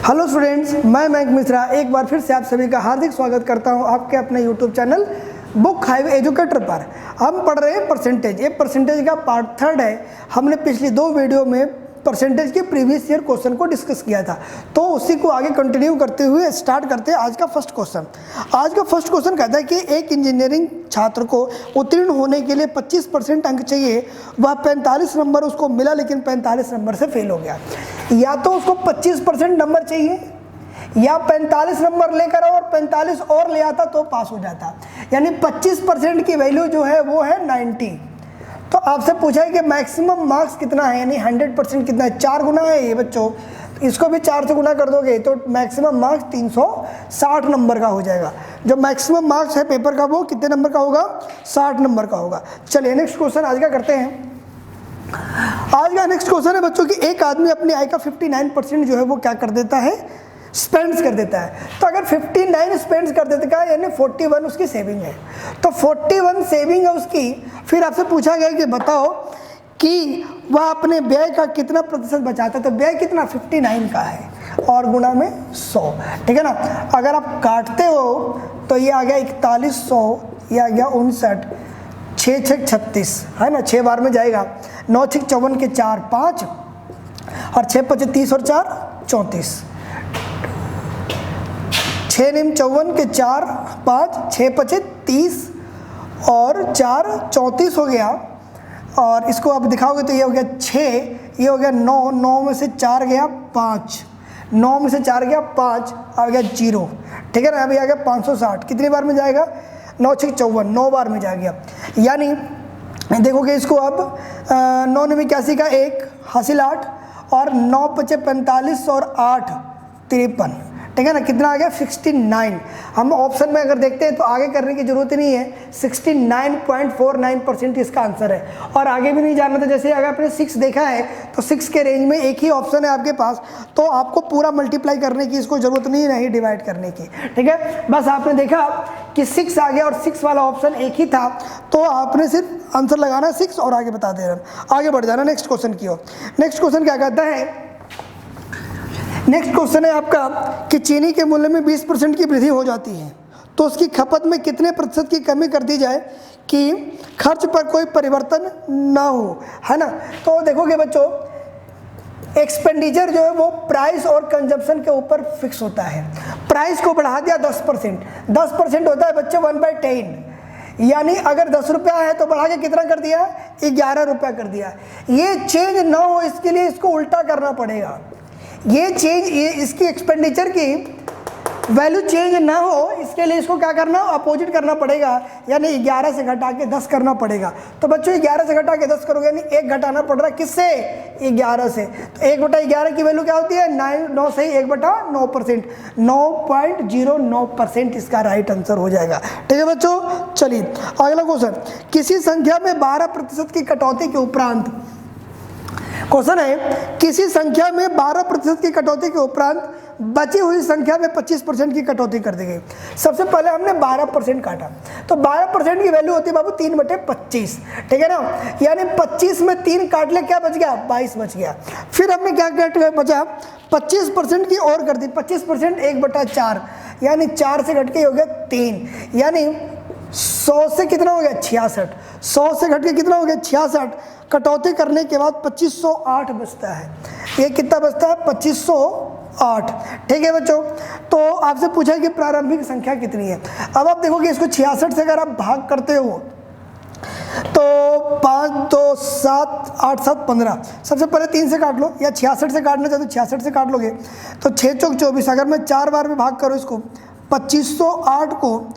Hello students, मैं मयंक मिश्रा एक बार फिर से आप सभी का हार्दिक स्वागत करता हूं आपके अपने YouTube channel book highway educator पर। हम पढ़ रहे हैं परसेंटेज। ये परसेंटेज का पार्ट 3 है। हमने पिछली 2 वीडियो में परसेंटेज के प्रीवियस ईयर क्वेश्चन को डिस्कस किया था, तो उसी को आगे कंटिन्यू करते हुए स्टार्ट करते हैं आज का फर्स्ट क्वेश्चन। आज का फर्स्ट क्वेश्चन कहता है कि एक इंजीनियरिंग छात्र को उत्तीर्ण होने के लिए 25% अंक चाहिए। वह 45 नंबर उसको मिला, लेकिन 45 नंबर से फेल हो गया। या तो उसको 25% नंबर चाहिए या 45 नंबर लेकर और 45 और ले आता तो पास हो जाता। यानी 25% की वैल्यू जो है वो है 90। तो आपसे पूछा है कि मैक्सिमम मार्क्स कितना है, यानी 100% कितना है। 4 गुना है ये बच्चों, तो इसको भी 4 से गुना कर दोगे तो मैक्सिमम मार्क्स 360 नंबर का हो जाएगा। जो मैक्सिमम मार्क्स है पेपर का वो कितने नंबर का होगा? 60 नंबर का होगा। चलिए नेक्स्ट क्वेश्चन आज का करते हैं। आज का नेक्स्ट क्वेश्चन है बच्चों कि एक आदमी अपनी आय का 59% जो है वो क्या कर देता है? स्पेंड्स कर देता है। तो अगर 59 स्पेंड्स कर देता है यानी 41 उसकी सेविंग है। तो 41 सेविंग है उसकी। फिर आपसे पूछा गया कि बताओ कि वह अपने व्यय का कितना प्रतिशत बचाता है। तो व्यय कितना? 59 का है और गुना में 100, ठीक है ना। अगर आप काटते हो तो ये आ गया 4100, ये आ गया 59, 6 6 36 है ना, 6 बार में जाएगा। 9 6 54 के 4 5 और 6 5 30 और 4 34, 6 9 54 के 4 5 6 5 30 और 4 34 हो गया। और इसको आप दिखाओगे तो ये हो गया 6, ये हो गया 9, 9 में से 4 गया 5, 9 में से 4 गया 5, आ गया 0, ठीक है ना। अभी आ गया 560। कितनी बार में जाएगा? 9 6 54, 9 बार में जा गया। यानी देखोगे इसको अब 9 9 81 का 1 हासिल 8 और 9 5 45 और 8 53, ठीक है ना। कितना आ गया? 69। हम ऑप्शन में अगर देखते हैं तो आगे करने की जरूरत ही नहीं है। 69.49% इसका आंसर है और आगे भी नहीं जाना। तो जैसे अगर आपने 6 देखा है तो 6 के रेंज में एक ही ऑप्शन है आपके पास, तो आपको पूरा मल्टीप्लाई करने की इसको जरूरत नहीं डिवाइड करने की, ठीक है। बस आपने देखा कि 6 आ गया और 6 वाला ऑप्शन एक ही था, तो आपने सिर्फ आंसर लगाना 6 और आगे बता देना, आगे बढ़ जाना नेक्स्ट क्वेश्चन की ओर। नेक्स्ट क्वेश्चन क्या कहता है? नेक्स्ट क्वेश्चन है आपका कि चीनी के मूल्य में 20% की वृद्धि हो जाती है तो उसकी खपत में कितने प्रतिशत की कमी कर दी जाए कि खर्च पर कोई परिवर्तन ना हो, है ना। तो देखोगे बच्चों, एक्सपेंडिचर जो है वो प्राइस और कंजप्शन के ऊपर फिक्स होता है। प्राइस को बढ़ा दिया 10%, 10% होता है बच्चे 1/10, यानी अगर 10 रुपया है तो बढ़ा के कितना कर दिया? 11 रुपया कर दिया। ये चेंज ना हो इसके लिए इसको उल्टा करना पड़ेगा। ये चेंज, ये इसकी एक्सपेंडिचर की वैल्यू चेंज ना हो इसके लिए इसको क्या करना? अपोजिट करना पड़ेगा, यानी 11 से घटा के 10 करना पड़ेगा। तो बच्चों 11 से घटा के 10 करोगे यानी 1 घटाना पड़ रहा है। किससे? 11 से। तो 1/11 की वैल्यू क्या होती है? 9 से 1/9%, 9.09% इसका राइट आंसर हो जाएगा, ठीक है बच्चों। चलिए अगला क्वेश्चन, किसी संख्या में 12% की कटौती के उपरांत, क्वेश्चन है किसी संख्या में 12% की कटौती के उपरांत बची हुई संख्या में 25% की कटौती कर दी गई। सबसे पहले हमने 12% काटा, तो 12% की वैल्यू होती है बाबू 3/25, ठीक है ना। यानी 25 में 3 काट ले, क्या बच गया? 22 बच गया। फिर हमने क्या बचा? 25% की और कर दी, 25% 1/4, यानी 4 से घट के हो गया 3, यानी 100 से कितना हो गया? 66। 100 से घट के कितना हो गया? 66। कटौती करने के बाद 2508 बचता है। ये कितना बचता है? 2508, ठीक है बच्चों। तो आपसे पूछा है कि प्रारंभिक संख्या कितनी है। अब आप देखोगे इसको 66 से अगर आप भाग करते हो तो 5 2 7 8 7 15, सबसे पहले 3 से काट लो, या 66 से काटना चाहते तो 66 से काट लोगे तो 6 चौक 24। अगर मैं 4 बार में भाग करूँ इसको, 2508 को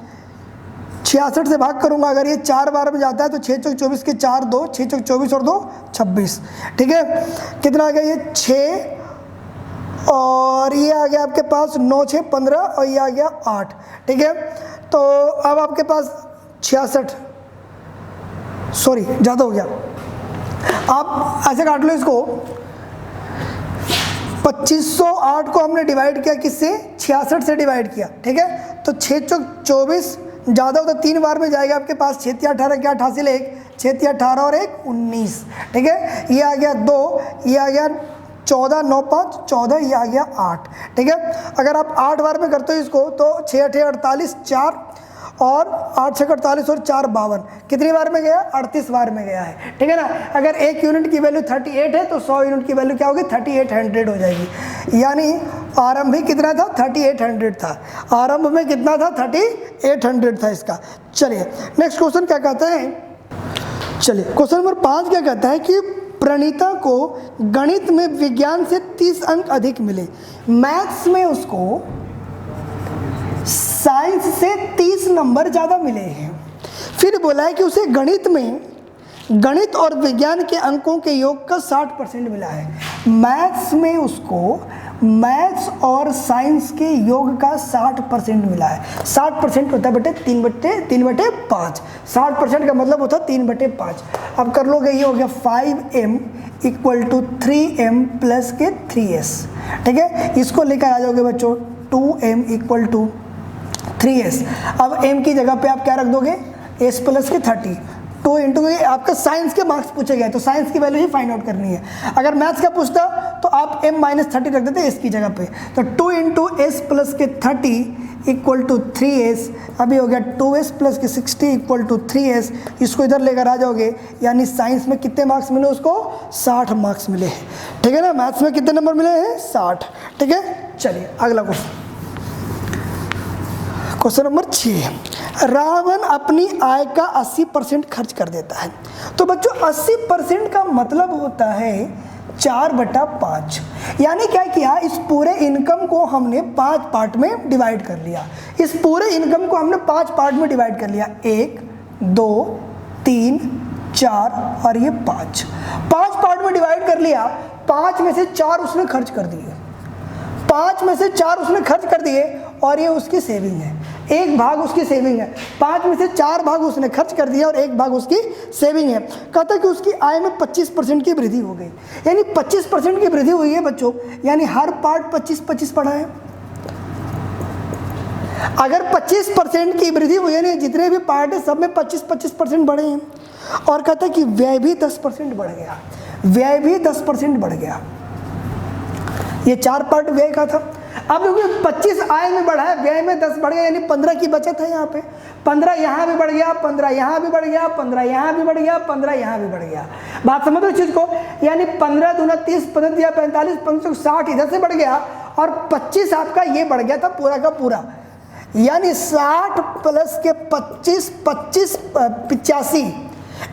66 से भाग करूंगा, अगर ये 4 बार में जाता है तो 6 चौक 24 के 4 2, 6 चौक 24 और 2 26, ठीक है। कितना आ गया? ये 6 और ये आ गया आपके पास 9 6 15 और ये आ गया 8, ठीक है। तो अब आपके पास 66, सॉरी ज़्यादा हो गया, आप ऐसे काट लो इसको। 2508 को हमने डिवाइड किया किससे? 66 से डिवाइड किया, ठीक है। तो 6 चौक 24 ज़्यादा होता 3 बार में जाएगा आपके पास। 6 3 18 क्या 88, 1 6 3 18 और 1 19, ठीक है। ये आ गया 2, ये आ गया 14 9 5 14, ये आ गया 8। ठीक है, अगर आप 8 बार में करते हो इसको तो 6 8 48 4 और 8 6 48 और 4 52, कितनी बार में गया? 38 बार में गया है। ठीक है ना। अगर 1 यूनिट की वैल्यू 38 है तो 100 यूनिट की वैल्यू क्या होगी? 3800 हो जाएगी। यानी आरंभ ही कितना था? 3800 था। आरंभ में कितना था? 3800 था इसका। चलिए नेक्स्ट क्वेश्चन क्या कहते हैं? चलिए क्वेश्चन नंबर 5 क्या कहता है कि प्रणीता को गणित में विज्ञान से 30 अंक अधिक मिले, मैथ्स में उसको साइंस से 30 नंबर ज़्यादा मिले हैं। फिर बोला है कि उसे गणित और विज्ञान के अंकों के योग का 60% मिला है। मैथ्स में उसको मैथ्स और साइंस के योग का 60% मिला है। 60% होता है बेटे 3/5। 60% का मतलब होता है 3/5। अब कर लोगे, ये हो गया 5m = 3m प्लस के 3s। ठीक है, इसको लेकर आ जाओगे बच्चों 2m = 3s। अब m की जगह पे आप क्या रख दोगे? s प्लस के 30। 2 इंटू आपका साइंस के मार्क्स पूछे गए तो साइंस की वैल्यू ही फाइंड आउट करनी है। अगर मैथ्स का पूछता तो आप m-30 रख देते s की जगह पे। तो 2 इंटू s प्लस के 30 = 3s। अभी हो गया 2s प्लस के 60 = 3s। इसको इधर लेकर आ जाओगे, यानी साइंस में कितने मार्क्स मिले उसको? 60 मार्क्स मिले हैं। ठीक है ना। मैथ्स में कितने नंबर मिले हैं? 60। ठीक है, चलिए अगला क्वेश्चन नंबर 6। रावण अपनी आय का 80% खर्च कर देता है। तो बच्चों 80% का मतलब होता है 4/5। यानी क्या किया? इस पूरे इनकम को हमने 5 पार्ट में डिवाइड कर लिया। इस पूरे इनकम को हमने 5 पार्ट में डिवाइड कर लिया। 1 2 3 4 और ये 5 पार्ट में डिवाइड कर लिया। 5 में से 4 उसने खर्च कर दिए। 5 में से 4 उसने खर्च कर दिए और ये उसकी सेविंग है। 1 भाग उसकी सेविंग है। 5 में से 4 भाग उसने खर्च कर दिया और 1 भाग उसकी सेविंग है। कहता है कि उसकी आय में 25% की वृद्धि हो गई। यानी 25% की वृद्धि हुई है बच्चों, यानी हर पार्ट 25-25 बढ़ा है। अगर 25% की वृद्धि हुई है, जितने भी पार्ट है सब में 25-25% बढ़े हैं। और कहता है कि व्यय भी 10% बढ़ गया। व्यय भी 10% बढ़ गया। ये 4 पार्ट व्यय का था। अब क्योंकि 25 आय में बढ़ा है, व्यय में 10 बढ़ गया, यानी 15 की बचत है यहाँ पे। 15 यहाँ भी बढ़ गया, 15 यहाँ भी बढ़ गया, 15 यहाँ भी बढ़ गया, 15 यहाँ भी बढ़ गया। बात समझो इस चीज को। यानी 15 दूना 30, 15 45, 5 60 इधर से बढ़ गया और 25 आपका ये बढ़ गया था पूरा का पूरा। यानी 60 प्लस के 25 85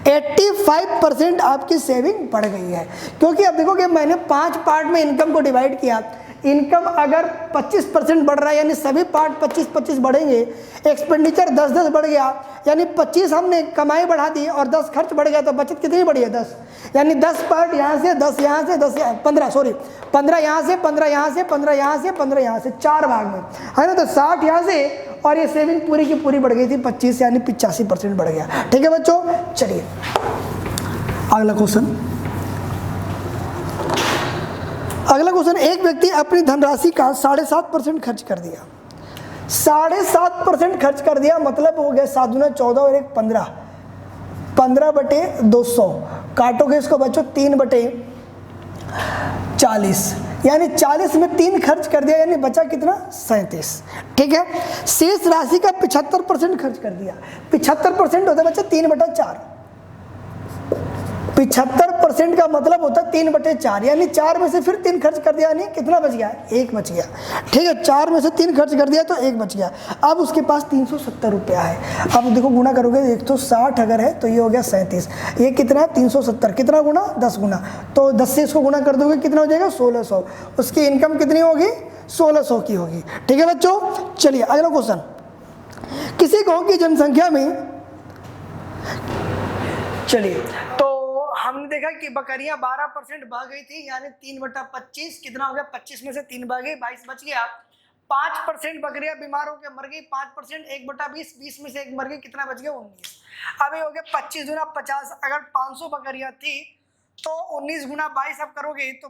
85% आपकी सेविंग बढ़ गई है। क्योंकि अब देखो कि मैंने 5 पार्ट में इनकम को डिवाइड किया। इनकम अगर 25% बढ़ रहा है, यानी सभी पार्ट 25-25 बढ़ेंगे। एक्सपेंडिचर 10-10 बढ़ गया, यानी 25 हमने कमाई बढ़ा दी और 10 खर्च बढ़ गया, तो बचत कितनी बढ़ी है? 10। यानी 10 पार्ट यहाँ से, 10 यहाँ से, 15 यहाँ से, 15 यहाँ से, 15 यहाँ से, 15 यहाँ से, 4 भाग में है ना। तो 60 यहाँ से और ये सेविंग पूरी की पूरी बढ़ गई थी 25, यानी 85% बढ़ गया। ठीक है बच्चों, चलिए अगला क्वेश्चन। एक व्यक्ति अपनी धनराशि का 7.5% खर्च कर दिया। 7.5% खर्च कर दिया मतलब हो गया 7 दूना 14 और 1 15। 15/200 काटोगे इसको बच्चों 3/40, यानी 40 में 3 खर्च कर दिया, यानी बचा कितना? 37। ठीक है। शेष राशि का 75% खर्च कर दिया। 75% होता है बच्चा 3/4। 75% का मतलब होता है 3/4, यानी 4 में से फिर 3 खर्च कर दिया, यानी कितना बच गया? 1 बच गया। ठीक है, 4 में से 3 खर्च कर दिया तो 1 बच गया। अब उसके पास 370 रुपया है। अब देखो गुना करोगे 160 अगर है तो ये हो गया 37। ये कितना है? 370। कितना गुना? 10 गुना। तो 10 से इसको गुना कर दोगे कितना हो जाएगा? 1600। उसकी इनकम कितनी होगी? 1600 की होगी। ठीक है बच्चों, चलिए अगला क्वेश्चन। किसी गाँव की जनसंख्या में, चलिए तो हमने देखा कि बकरियां 12% भाग गई थी, यानी 3/25। कितना हो गया? 25 में से 3 भागे 22 बच गया। 5% बकरियां बीमार होकर मर गई। 5% 1/20, 20 में से 1 मर गई, कितना बच गया? 19। अब ये हो गया 25 दूना 50। अगर 500 बकरियां थी तो 19 गुना 22 आप करोगे तो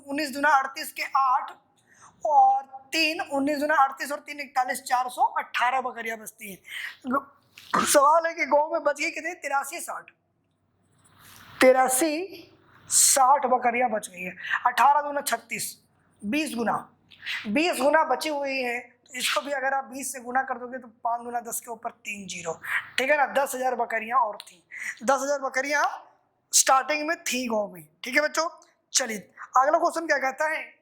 19 दूना 38 के 8 और 3 19 दूना 38 और 3 41 418 बकरियां बचती हैं। सवाल है कि गाँव में बच गई कितनी? 83 60। 83 60 बकरियां बच गई है। 18 दूना 36, 20 गुना बची हुई है। तो इसको भी अगर आप 20 से गुना कर दोगे तो 5 दूना 10 के ऊपर 3 जीरो, ठीक है ना। 10,000 बकरियां और थी, 10,000 बकरियां स्टार्टिंग में थी गाँव में, ठीक है बच्चों। चलिए अगला क्वेश्चन क्या कहता है,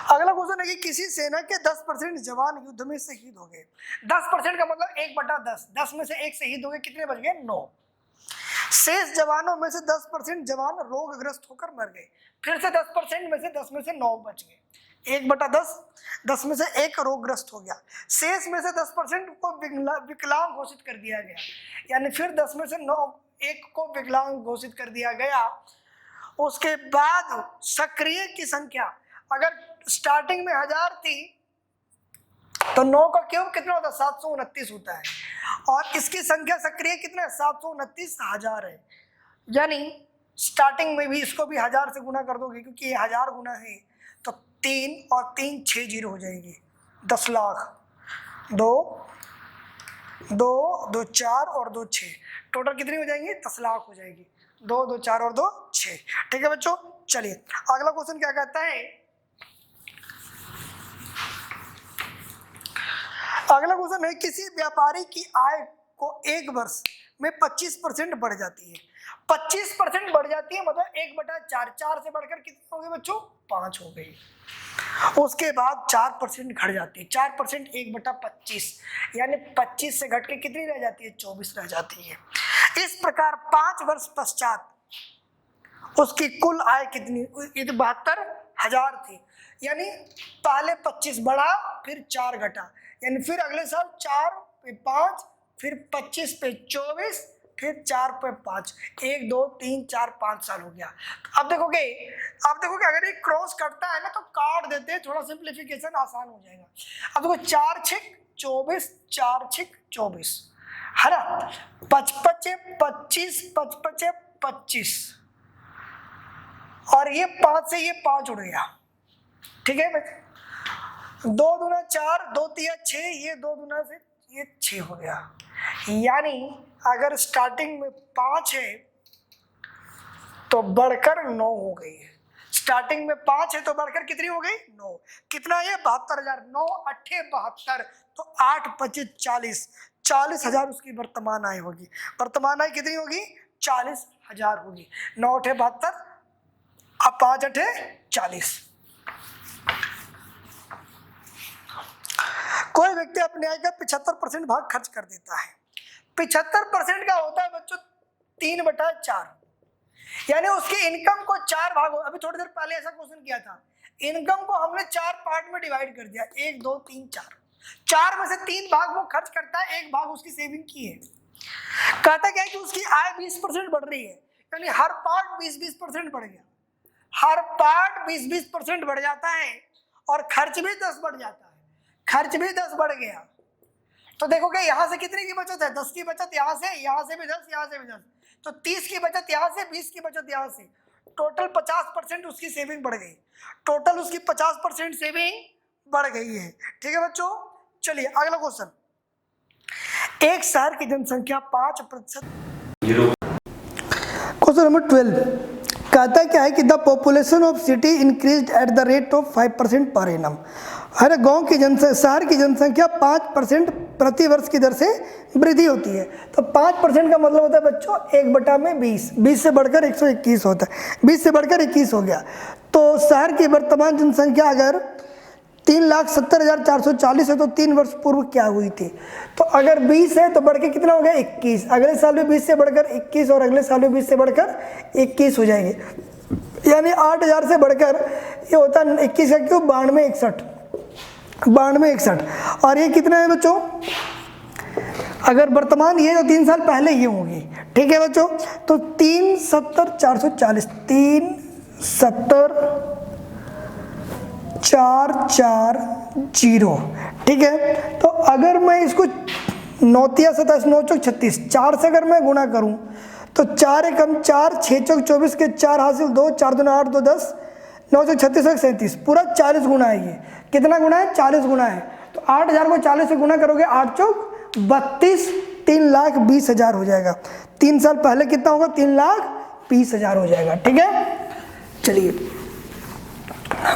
अगला क्वेश्चन है कि किसी सेना के 10% जवान युद्ध में शहीद हो गए। 10% का मतलब 1/10, 10 में से 1 शहीद हो गए, कितने बच गए? 9। शेष जवानों में से 10% जवान रोगग्रस्त होकर मर गए। फिर से 10% में से 10 में से 9 बच गए। 1/10, 10 में से 1 रोगग्रस्त हो गया। शेष में से 10% को विकलांग घोषित कर दिया गया, यानी फिर 10 में से 9 1 को विकलांग घोषित कर दिया गया। उसके बाद सक्रिय की संख्या, अगर स्टार्टिंग में 1000 थी तो 9 का क्यूब कितना होता है? 729 होता है। और इसकी संख्या सक्रिय कितना है? 729,000 है। यानी स्टार्टिंग में भी इसको भी 1000 से गुना कर दोगे, क्योंकि ये 1000 गुना है, तो 3 और 3 6 जीरो हो जाएगी, 10 लाख। 2 2 2 4 और 2 6, टोटल कितनी हो जाएंगी? 10 लाख हो जाएगी। 2 2 4 और 2 6, ठीक है बच्चों। चलिए अगला क्वेश्चन क्या कहता है, अगला क्वेश्चन है किसी व्यापारी की आय को 1 वर्ष में 25% बढ़ जाती है। 25% बढ़ जाती है मतलब 1/4, 4 से बढ़कर कितनी हो गई बच्चों? 5 हो गई। उसके बाद 4% घट जाती है, 4% 1/25, यानी 25 से घट के कितनी रह जाती है? 24 रह जाती है। इस प्रकार 5 वर्ष पश्चात उसकी कुल आय कितनी? 72,000 थी, यानी पहले 25 बढ़ा, फिर 4 घटा, यानी फिर अगले साल 4 पे 5, फिर 25 पे 24, फिर 4 पे 5, 1 2 3 4 5 साल हो गया। अब देखोगे अगर एक क्रॉस कटता है ना तो काट देते हैं, थोड़ा सिंप्लीफिकेशन आसान हो जाएगा। अब देखो 4 6 24, 4 6 24 है ना, 55 25, 55 25, और ये 5 से ये 5 उड़ गया, ठीक है। 2 दूना 4, 2 तिया 6, ये 2 दूना से ये 6 हो गया। यानी अगर स्टार्टिंग में 5 है तो बढ़कर 9 हो गई है। स्टार्टिंग में 5 है तो बढ़कर कितनी हो गई? 9। कितना है? 72,000। 9 8 72, तो 8 25 40, 40,000 उसकी वर्तमान आय होगी। वर्तमान आय कितनी होगी? 40,000 होगी। 9 8 72, अब 5 8 40। कोई व्यक्ति अपने आय का 75% भाग खर्च कर देता है। 75% का होता है बच्चों 3/4, यानी उसकी इनकम को 4 भाग, अभी थोड़ी देर पहले ऐसा क्वेश्चन किया था, इनकम को हमने 4 पार्ट में डिवाइड कर दिया, 1 2 3 4। 4 में से 3 भाग वो खर्च करता है, 1 भाग उसकी सेविंग की है। कहता क्या है कि उसकी आय 20% बढ़ रही है, यानी हर पार्ट 20% बढ़ गया। हर पार्ट 20% बढ़ जाता है और खर्च भी 10 बढ़ जाता है। खर्च भी 10 बढ़ गया तो देखोगे यहाँ से कितने की बचत है? 10 की बचत, यहाँ से भी 10, यहाँ से भी 10, तो 30 की बचत यहाँ से, 20 की बचत यहाँ से, टोटल 50% उसकी सेविंग बढ़ गई। टोटल उसकी 50% सेविंग बढ़ गई है, ठीक है बच्चों। चलिए अगला क्वेश्चन, एक शहर की जनसंख्या 5%। क्वेश्चन नंबर 12 कहता क्या है कि the population of city increased at the rate of 5% per annum. हर गांव की शहर की जनसंख्या 5% प्रति वर्ष की दर से वृद्धि होती है। तो 5% का मतलब होता है बच्चों 1/20, 20 से बढ़कर 121 होता है, 20 से बढ़कर 21 हो गया। तो शहर की वर्तमान जनसंख्या अगर 3,70,440 है तो 3 वर्ष पूर्व क्या हुई थी? तो अगर 20 है तो बढ़ के कितना हो गया? 21। अगले साल भी 20 से बढ़कर 21 और अगले साल भी 20 से बढ़कर 21 हो जाएंगे, यानी 8,000 से बढ़कर ये होता है 21 का क्यूब 92 61, और ये कितना है बच्चों? अगर वर्तमान ये जो 3 साल पहले ये होगी, ठीक है बच्चों, तो 3,70,440, 3,70,440, ठीक है। तो अगर मैं इसको 9 तिया 27, 9 चौक 36, 4 से अगर मैं गुणा करूं तो 4 एकम 4, 6 चौक 24 के 4 हासिल 2, 4 दूना 8, 2 10, 9 चौक 36 और 37, पूरा 40 गुना है। ये कितना गुना है? 40 गुना है। तो 8,000 को 40 से गुना करोगे 8 चौक 32 3,20,000 हो जाएगा। 3 साल पहले कितना होगा? 3,20,000 हो जाएगा। ठीक है, चलिए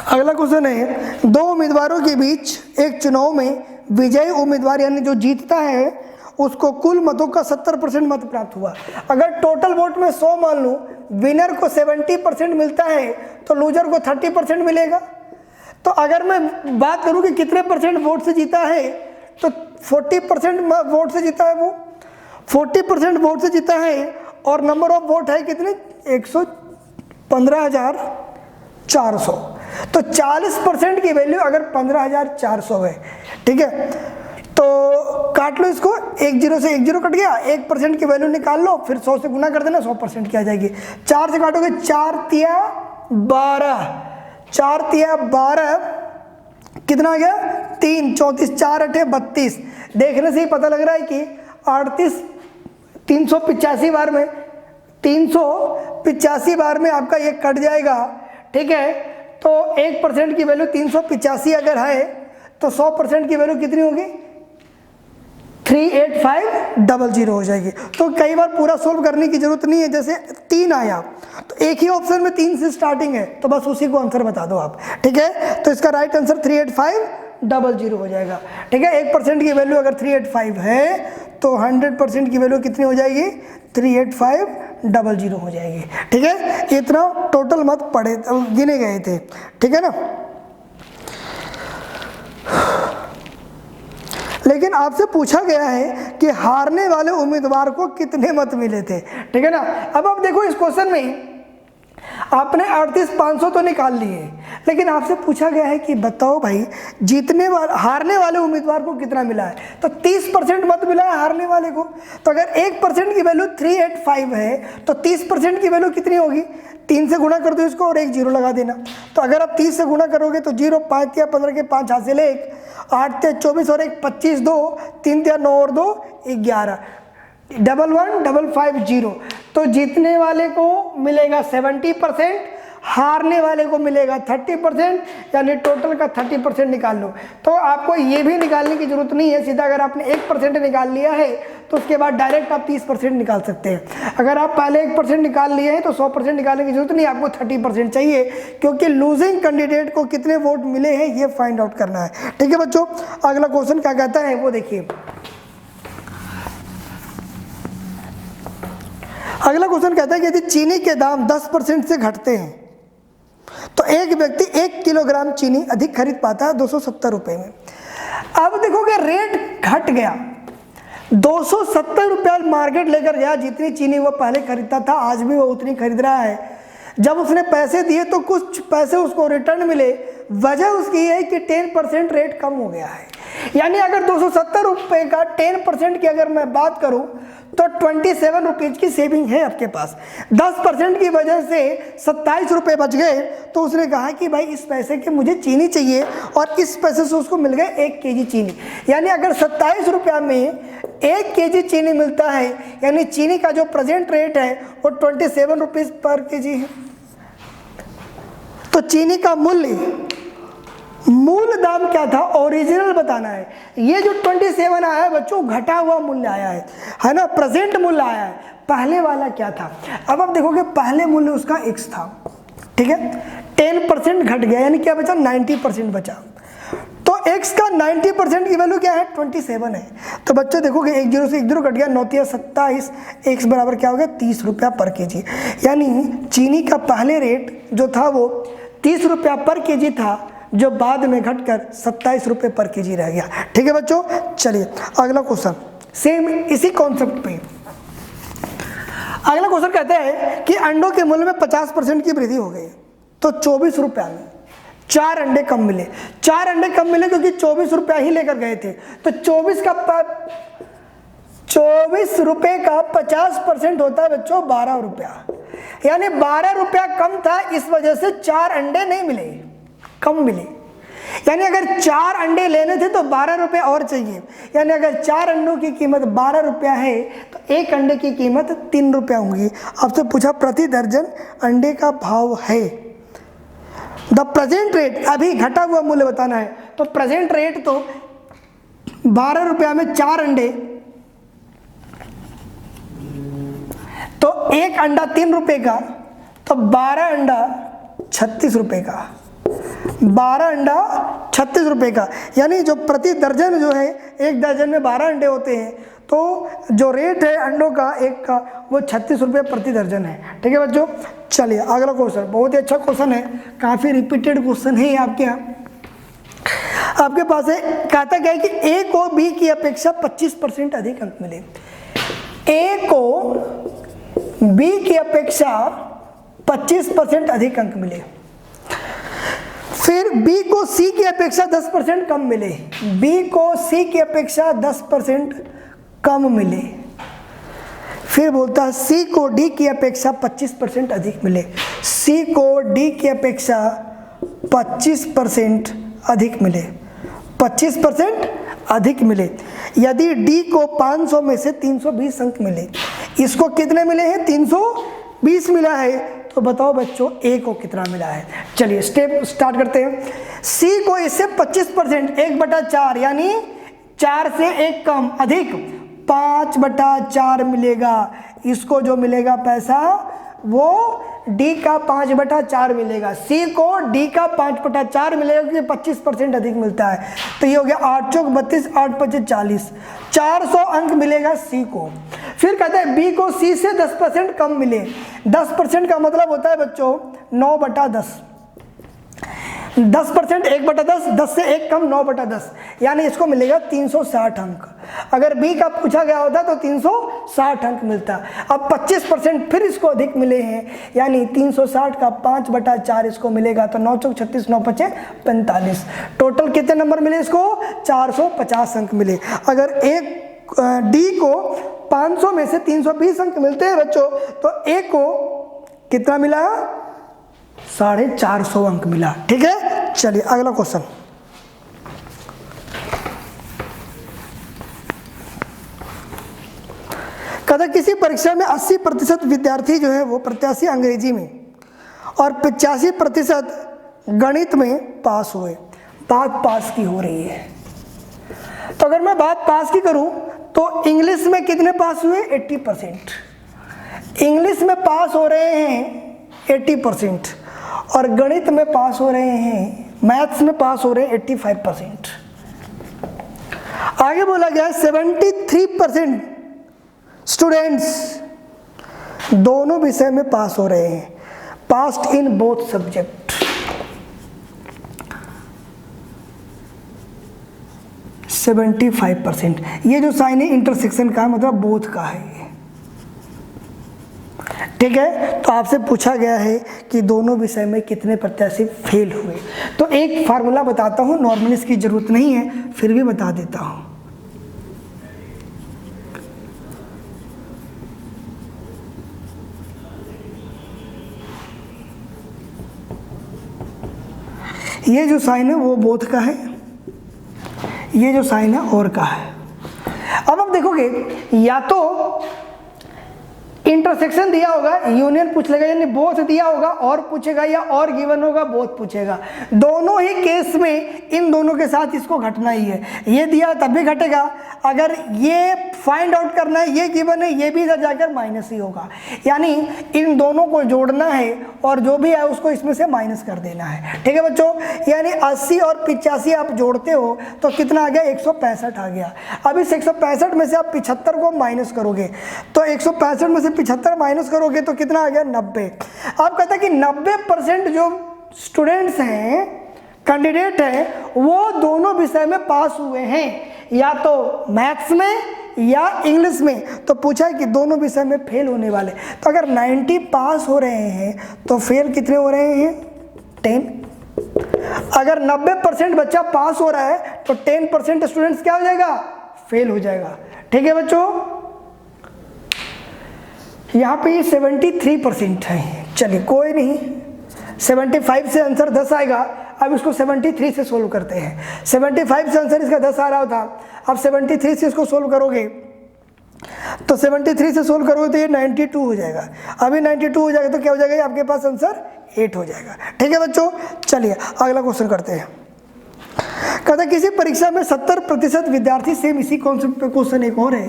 अगला क्वेश्चन है, दो उम्मीदवारों के बीच एक चुनाव में विजयी उम्मीदवार यानी जो जीतता है उसको कुल मतों का 70% मत प्राप्त हुआ। अगर टोटल वोट में 100 मान लूँ, विनर को 70% मिलता है तो लूजर को 30% मिलेगा। तो अगर मैं बात करूं कि कितने परसेंट वोट से जीता है, तो 40% वोट से जीता है, वो 40% वोट से जीता है और नंबर ऑफ वोट है कितने? 115,400। तो 40% की वैल्यू अगर 15,400 है, ठीक है, तो काट लो इसको, 1 0 से 1 0 कट गया, 1% की वैल्यू निकाल लो, फिर 100 से गुना कर देना, 100% की आ जाएगी। 4 से काटोगे, 4 तिया 12, 4 तिया 12 कितना आ गया? 3 34, 4 8 32। देखने से ही पता लग रहा है कि 385 बार में 385 बार में आपका ये कट जाएगा। ठीक है, तो 1% की वैल्यू 385 अगर है तो 100% की वैल्यू कितनी होगी? 38500 हो जाएगी। तो कई बार पूरा सोल्व करने की जरूरत नहीं है, जैसे 3 आया तो एक ही ऑप्शन में 3 से स्टार्टिंग है तो बस उसी को आंसर बता दो आप। ठीक है, तो इसका राइट आंसर 38500 हो जाएगा। ठीक है, 1% की वैल्यू अगर 385 है तो 100% की वैल्यू कितनी हो जाएगी? 38500 हो जाएगी। ठीक है, इतना टोटल मत पड़े गिने गए थे। ठीक है ना, लेकिन आपसे पूछा गया है कि हारने वाले उम्मीदवार को कितने मत मिले थे। ठीक है ना, अब आप देखो इस क्वेश्चन में आपने 38,500 तो निकाल लिए, लेकिन आपसे पूछा गया है कि बताओ भाई हारने वाले उम्मीदवार को कितना मिला है, तो 30% मत मिला है हारने वाले को। तो अगर 1% की वैल्यू 385 है तो 30% की वैल्यू कितनी होगी? 3 से गुणा कर दो इसको और एक 0 लगा देना। तो अगर आप 30 से गुणा करोगे तो 0 5 या 15 के 5 हासिल 1, 8 या 24 और 1 25, 2 3 या 9 और 2 11, 11550। तो जीतने वाले को मिलेगा 70%, हारने वाले को मिलेगा 30%, यानी टोटल का 30% निकाल लो। तो आपको ये भी निकालने की जरूरत नहीं है, सीधा अगर आपने 1% निकाल लिया है तो उसके बाद डायरेक्ट आप 30% निकाल सकते हैं। अगर आप पहले 1% निकाल लिए हैं तो 100% निकालने की जरूरत नहीं, आपको 30% चाहिए, क्योंकि लूजिंग कैंडिडेट को कितने वोट मिले हैं ये फाइंड आउट करना है। ठीक है बच्चों, अगला क्वेश्चन क्या कहता है वो देखिए। अगला क्वेश्चन कहता है कि यदि चीनी के दाम 10% से घटते हैं तो एक व्यक्ति 1 किलोग्राम चीनी अधिक खरीद पाता है 270 रुपए में। अब देखोगे रेट घट गया, 270 रुपया मार्केट लेकर गया, जितनी चीनी वो पहले खरीदता था आज भी वो उतनी खरीद रहा है। जब उसने पैसे दिए तो कुछ पैसे उसको रिटर्न मिले, वजह उसकी ये है कि 10% रेट कम हो गया है। यानी अगर 270 रुपये का 10% की अगर मैं बात करूं तो 27 रुपीज़ की सेविंग है आपके पास। 10% की वजह से 27 रुपये बच गए, तो उसने कहा कि भाई इस पैसे के मुझे चीनी चाहिए, और इस पैसे से उसको मिल गए 1 केजी चीनी। यानी अगर 27 रुपया में 1 केजी चीनी मिलता है, यानी चीनी का जो प्रेजेंट रेट है वो 27 रुपीज़ पर केजी है। तो चीनी का मूल दाम क्या था, ओरिजिनल बताना है। ये जो 27 आया है बच्चों, घटा हुआ मूल्य आया है ना, प्रेजेंट मूल्य आया है। पहले वाला क्या था, अब आप देखोगे पहले मूल्य उसका x था। ठीक है, 10% घट गया, यानी क्या बचा? 90% बचा। तो x का 90% की वैल्यू क्या है? 27 है। तो बच्चों देखोगे 1 0 से 1 0 कट गया, 9 तिया 27, x बराबर क्या हो गया? 30 रुपया पर केजी। यानी चीनी का पहले रेट जो था वो 30 रुपया पर केजी था, जो बाद में घटकर 27 रुपये पर केजी रह गया। ठीक है बच्चों, चलिए अगला क्वेश्चन सेम इसी कॉन्सेप्ट पे। अगला क्वेश्चन कहता है कि अंडों के मूल्य में 50% की वृद्धि हो गई, तो 24 रुपया में 4 अंडे कम मिले। 4 अंडे कम मिले क्योंकि 24 रुपया ही लेकर गए थे, तो 24 रुपये का 50% होता है बच्चों 12 रुपया। यानी 12 रुपया कम था, इस वजह से 4 अंडे नहीं मिले, कम मिले। यानी अगर 4 अंडे लेने थे तो 12 रुपये और चाहिए। यानी अगर 4 अंडों की कीमत 12 रुपया है तो 1 अंडे की कीमत 3 रुपया होगी। आपसे पूछा प्रति दर्जन अंडे का भाव है। द प्रेजेंट रेट, अभी घटा हुआ मूल्य बताना है। तो प्रेजेंट रेट तो 12 रुपया में 4 अंडे, तो एक अंडा 3 रुपए का, तो 12 अंडा 36 रुपए का, 12 अंडा 36 रुपए का। यानी जो प्रति दर्जन जो है, एक दर्जन में 12 अंडे होते हैं, तो जो रेट है अंडों का एक का वो 36 रुपये प्रति दर्जन है। ठीक है बच्चों, चलिए अगला क्वेश्चन, बहुत ही अच्छा क्वेश्चन है, काफ़ी रिपीटेड क्वेश्चन है आपके यहाँ। आपके पास है, कहता क्या है कि ए को बी की अपेक्षा 25% अधिक अंक मिले। ए को बी की अपेक्षा 25% अधिक अंक मिले, फिर बी को सी की अपेक्षा 10% कम मिले, बी को सी की अपेक्षा 10% कम मिले, फिर बोलता है सी को डी की अपेक्षा 25% अधिक मिले, सी को डी की अपेक्षा 25% अधिक मिले, 25% अधिक मिले। यदि डी को 500 में से 320 अंक मिले, इसको कितने मिले हैं? 320 मिला है, तो बताओ बच्चों ए को कितना मिला है। चलिए स्टेप स्टार्ट करते हैं। सी को इससे 25% 1/4 यानी 4 से 1 कम अधिक 5/4 मिलेगा। इसको जो मिलेगा पैसा वो डी का 5/4 मिलेगा, सी को डी का 5/4 मिलेगा क्योंकि 25% अधिक मिलता है। तो ये हो गया 8 चौक 32, 8 पचे 40, 400 अंक मिलेगा सी को। फिर कहते हैं बी को सी से 10% कम मिले। 10% का मतलब होता है बच्चों 9/10, 10% 1/10, 10 से 1 कम 9/10, यानी इसको मिलेगा 360 अंक। अगर बी का पूछा गया होता तो 360 अंक मिलता। अब 25% फिर इसको अधिक मिले हैं, यानी 360 का 5/4 इसको मिलेगा, तो 9 चौक 36, 9 पचे 45। टोटल कितने नंबर मिले इसको? 450 अंक मिले। अगर एक डी को 500 में से 320 अंक मिलते हैं बच्चों, तो ए को कितना मिला? 450 अंक मिला। ठीक है, चलिए अगला क्वेश्चन। कहता किसी परीक्षा में 80% विद्यार्थी जो है वो प्रत्याशी अंग्रेजी में और 85% गणित में पास हुए। बात पास की हो रही है, तो अगर मैं बात पास की करूं तो इंग्लिश में कितने पास हुए? 80%। इंग्लिश में पास हो रहे हैं 80% और गणित में पास हो रहे हैं, मैथ्स में पास हो रहे हैं 85%। आगे बोला गया 73% स्टूडेंट्स दोनों विषय में पास हो रहे हैं, पास्ड इन बोथ सब्जेक्ट। 75%। ये जो साइन है इंटरसेक्शन का मतलब बोथ का है। ठीक है, तो आपसे पूछा गया है कि दोनों विषय में कितने प्रत्याशी फेल हुए। तो एक फार्मूला बताता हूं, नॉर्मली इसकी जरूरत नहीं है, फिर भी बता देता हूं। ये जो साइन है वो बोथ का है, ये जो साइन है और का है। अब आप देखोगे या तो इंटरसेक्शन दिया होगा, यूनियन पूछ लेगा, यानी बोथ दिया होगा और पूछेगा, या और गिवन होगा बोथ पूछेगा। दोनों ही केस में इन दोनों के साथ इसको घटना ही है। ये दिया तब भी घटेगा, अगर ये फाइंड आउट करना है, ये गिवन है, ये भी इधर जाकर माइनस ही होगा। यानी इन दोनों को जोड़ना है और जो भी है उसको इसमें से माइनस कर देना है। ठीक है बच्चों, यानी 80 और 85 आप जोड़ते हो तो कितना आ गया? 165 आ गया। अब इस 165 में से आप 75 को माइनस करोगे, तो 165 में से 75 माइनस करोगे तो कितना आ गया? 90। आप कहते हैं कि 90% जो स्टूडेंट्स हैं, कैंडिडेट हैं, वो दोनों विषय में पास हुए हैं, या तो मैथ्स में या इंग्लिश में। तो पूछा है कि दोनों विषय में फेल होने वाले। तो अगर 90 पास हो रहे हैं तो फेल कितने हो रहे हैं? 10। अगर 90% बच्चा पास हो रहा है तो 10% स्टूडेंट्स क्या हो जाएगा? फेल हो जाएगा। ठीक है बच्चों, यहाँ पे 73% है। चलिए कोई नहीं, 75 से आंसर 10 आएगा। अब इसको 73 से सोल्व करते हैं। 75 से आंसर इसका 10 आ रहा था, अब 73 से इसको सोल्व करोगे तो 73 से सोल्व करोगे तो ये 92 हो जाएगा। अभी 92 हो जाएगा तो क्या हो जाएगा? आपके पास आंसर 8 हो जाएगा। ठीक है बच्चों, चलिए अगला क्वेश्चन करते हैं। कहता किसी परीक्षा में 70% विद्यार्थी, सेम इसी कॉन्सेप्ट पे क्वेश्चन एक और है।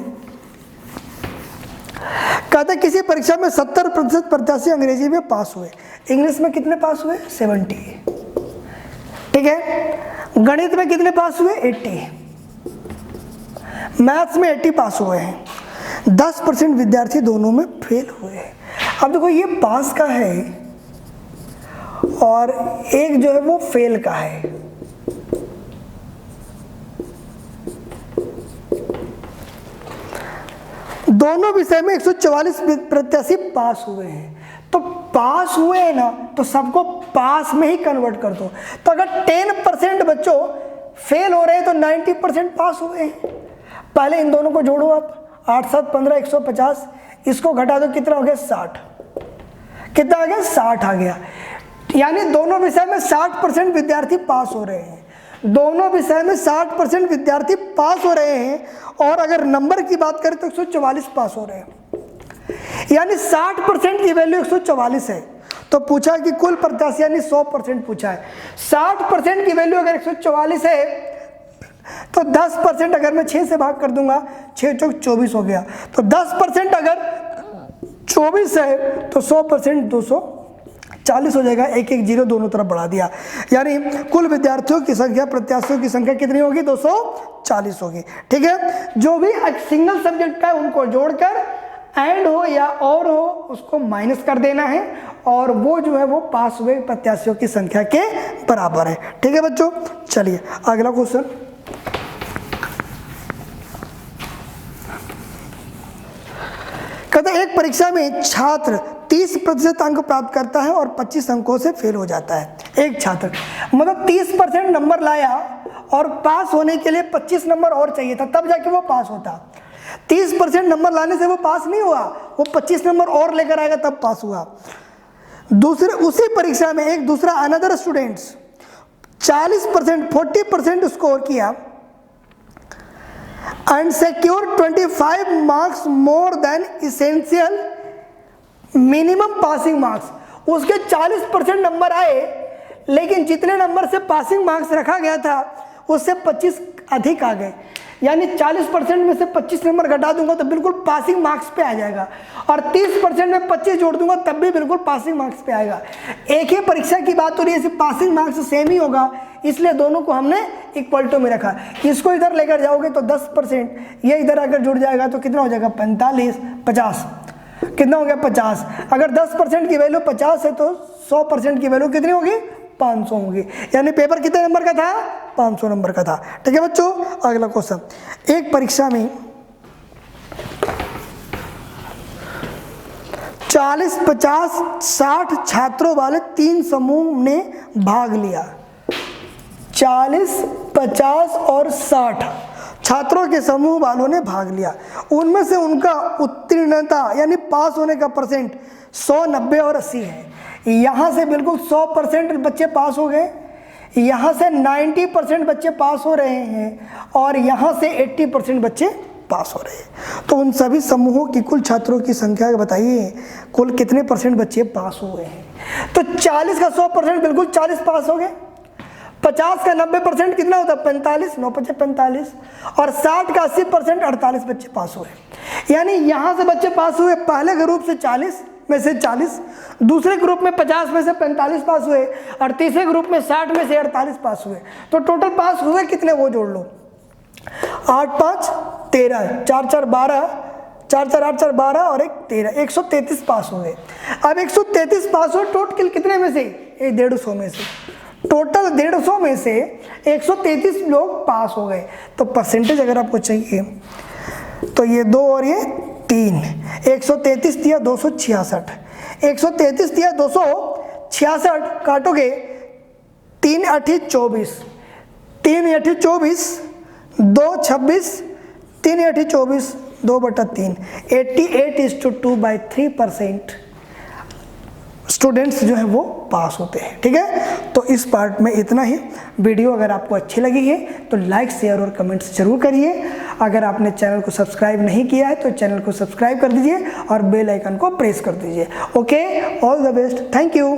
कहता किसी परीक्षा में 70% प्रत्याशी अंग्रेजी में पास हुए, इंग्लिश में कितने पास हुए? 70, ठीक है। गणित में कितने पास हुए? 80, मैथ्स में 80 पास हुए हैं। 10% विद्यार्थी दोनों में फेल हुए हैं। अब देखो ये पास का है और एक जो है वो फेल का है। दोनों विषय में 144 प्रत्याशी पास हुए हैं। तो पास हुए हैं ना, तो सबको पास में ही कन्वर्ट कर दो। तो अगर 10% बच्चों फेल हो रहे हैं तो 90% पास हुए हैं। पहले इन दोनों को जोड़ो आप, 8 7 15 150, इसको घटा दो, कितना हो गया? 60। कितना आ गया? 60 आ गया। यानी दोनों विषय में 60% विद्यार्थी पास हो रहे हैं। दोनों विषय में 60% विद्यार्थी पास हो रहे हैं। और अगर नंबर की बात करें तो 144 पास हो रहे हैं। यानी 60% की वैल्यू 144 है। तो पूछा कि कुल प्रत्याशी, यानी 100% पूछा है। 60% की वैल्यू अगर 144 है तो 10% अगर मैं 6 से भाग कर दूंगा, 6 चौक 24 हो गया। तो 10% अगर 24 है तो 100% 240 हो जाएगा। एक एक जीरो दोनों तरफ बढ़ा दिया। यानी कुल विद्यार्थियों की संख्या, प्रत्याशियों की संख्या कितनी होगी? 240 होगी, ठीक है। जो भी सिंगल सब्जेक्ट का है उनको जोड़कर एंड हो या और हो उसको माइनस कर देना है, और वो जो है वो पास हुए प्रत्याशियों की संख्या के बराबर है, ठीक है बच्चों। चलिए अगला क्वेश्चन। कहते एक परीक्षा में छात्र 30% अंक प्राप्त करता है और 25 अंकों से फेल हो जाता है। एक छात्र मतलब 30% नंबर लाया और पास होने के लिए 25 नंबर और चाहिए था, तब जाके वो पास होता। 30% नंबर लाने से वो पास नहीं हुआ, वो 25 नंबर और लेकर आएगा तब पास हुआ। दूसरे उसी परीक्षा में एक दूसरा अनदर स्टूडेंट्स 40% स्कोर किया and secure 25 marks more than essential minimum passing marks। उसके 40% नंबर आए, लेकिन जितने नंबर से पासिंग मार्क्स रखा गया था उससे 25 अधिक आ गए। यानी 40% में से 25 नंबर घटा दूंगा तो बिल्कुल पासिंग मार्क्स पे आ जाएगा, और 30% में 25 जोड़ दूंगा तब भी बिल्कुल पासिंग मार्क्स पे आएगा। एक ही परीक्षा की बात हो रही है, सिर्फ पासिंग मार्क्स सेम ही होगा, इसलिए दोनों को हमने इक्वल टू में रखा। इसको इधर लेकर जाओगे तो 10%, ये इधर अगर जुड़ जाएगा तो कितना हो जाएगा? 45 50, कितना हो गया? 50। अगर 10% की वैल्यू 50 है तो 100% की वैल्यू कितनी होगी? 500 होगी। यानी पेपर कितने नंबर का था? 500 नंबर का था, ठीक है बच्चों। अगला क्वेश्चन। एक परीक्षा में 40 50 60 छात्रों वाले 3 समूह ने भाग लिया। 40 50 और 60 छात्रों के समूह वालों ने भाग लिया। उनमें से उनका उत्तीर्णता यानी पास होने का परसेंट 100 90 और 80 है। यहाँ से बिल्कुल 100% बच्चे पास हो गए, यहाँ से 90% बच्चे पास हो रहे हैं, और यहाँ से 80% बच्चे पास हो रहे हैं। तो उन सभी समूहों की कुल छात्रों की संख्या बताइए, कुल कितने % बच्चे पास हुए हैं? तो 40 का 100% बिल्कुल 40 पास हो गए, 50 का 90% कितना होता है? 45, 9 5 45, और 60 का 80% 48 बच्चे पास हुए। यानी यहाँ से बच्चे पास हुए पहले ग्रुप से 40 में से 40, दूसरे ग्रुप में 50 में से 45 पास हुए, और तीसरे ग्रुप में 60 में से 48 पास हुए। तो टोटल पास हुए कितने वो जोड़ लो, 8 5 13, 4 4 12, 4 4 8 4 12 और 1 13, 133 पास हुए। अब 133 पास हुए टोटल कितने में से? 150 में से। टोटल 150 में से 133 लोग पास हो गए। तो परसेंटेज अगर आपको चाहिए तो ये 2 और ये 3, 133 दिया 266, 133 दिया 266, काटोगे 3 8 24, 3 8 24, 2 26, 3 8 24, 2/3, 88:2/3% स्टूडेंट्स जो है वो पास होते हैं, ठीक है। तो इस पार्ट में इतना ही। वीडियो अगर आपको अच्छी लगी है तो लाइक शेयर और कमेंट्स जरूर करिए। अगर आपने चैनल को सब्सक्राइब नहीं किया है तो चैनल को सब्सक्राइब कर दीजिए और बेल आइकन को प्रेस कर दीजिए। Okay, all the best, thank you.